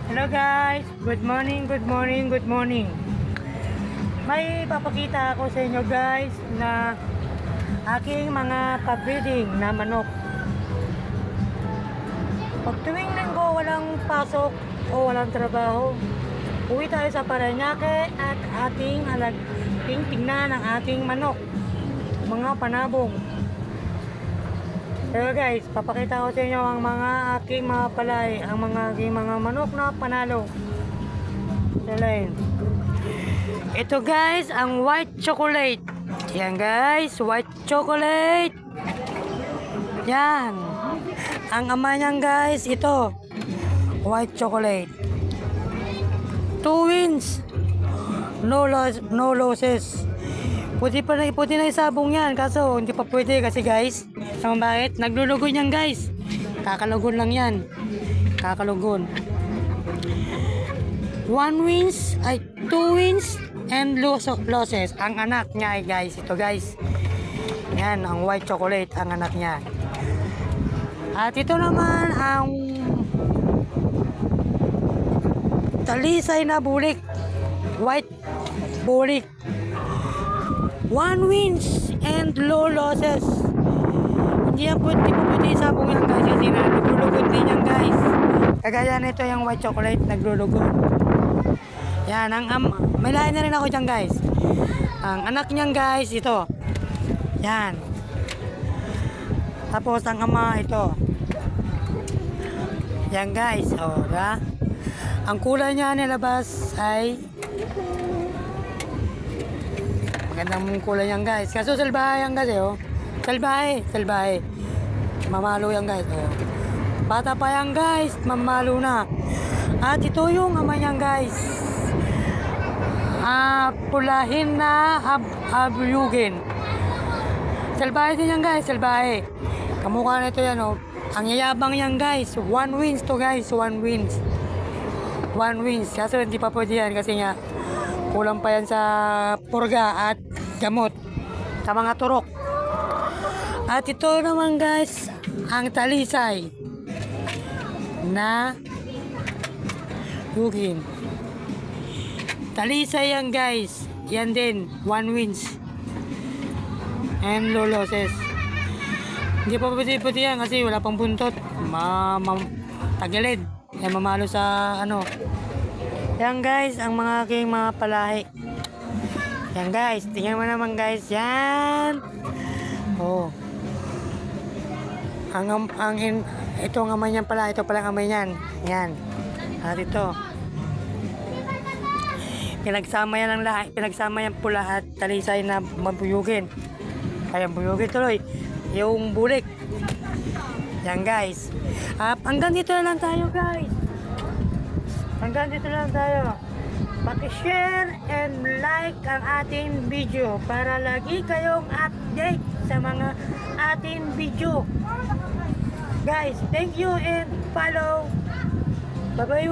Hello guys, good morning, good morning, good morning. May papakita ako sa inyo guys na aking mga pa-breeding na manok. Pag tuwing linggo walang pasok o walang trabaho, uwi tayo sa Parañaque at ating tingnan ang ating manok, mga panabong. Pero guys, papakita ko sa inyo ang mga aking mga palay, ang mga aking mga manok na panalo. Selain. Ito guys, ang white chocolate. Yan guys, white chocolate. Yan. Ang ama niyan guys, ito. White chocolate. 2 wins. No losses. Puti na isabong yan, kaso hindi pa pwede kasi guys. Tama bakit? Naglulugon yan guys. Kakalugon lang yan. Kakalugon. 2 wins and losses. Ang anak niya ay guys, ito guys. Yan, ang white chocolate, ang anak niya. At ito naman ang talisay na bulik. White bulik. 1 wins and low losses. Hindi po pwede isabong yan guys kasi naglulugod din yan guys. Kagaya nito yung white chocolate naglulugod. Yan, may lain na rin ako dyan guys. Ang anak niyan guys, ito. Yan. Tapos ang ama, ito. Yan guys, diba? Ang kulay niya nilabas ay magandang kulay yan guys. Kaso salbahe yan guys, Salbahe. Mamalo yan guys, Bata pa yan guys, mamalo na. At ito yung ama niyan guys. Pulahin na abuyugin. Salbahe din yan guys, salbahe. Kamukha na ito yan, Ang yayabang yan guys. 1 wins to guys, 1 wins. 1 wins. Kaso hindi pa pwede yan kasi nga kulang pa yan sa purga at gamot sa mga turok. At ito naman guys, ang talisay na yugin. Talisay yan guys. Yan din, 1 wins and low losses. Hindi pa pwede yan kasi wala pang buntot. Tagilid. Yan mamalo sa Yan guys, ang mga aking mga palahi. Yan guys, tingnan mo naman guys. Yan. Ito ang amay niyan pala. Ito pala ang amay niyan. Yan. At ito. Pinagsama yan ang lahat. Pinagsama yan pula at talisay na mabuyugin. Kaya buyugin tuloy. Yung bulik. Yan guys. Hanggang dito na lang tayo guys. Hanggang dito lang tayo. Paki-share and like ang ating video para lagi kayong update sa mga ating video. Guys, thank you and follow. Bye-bye.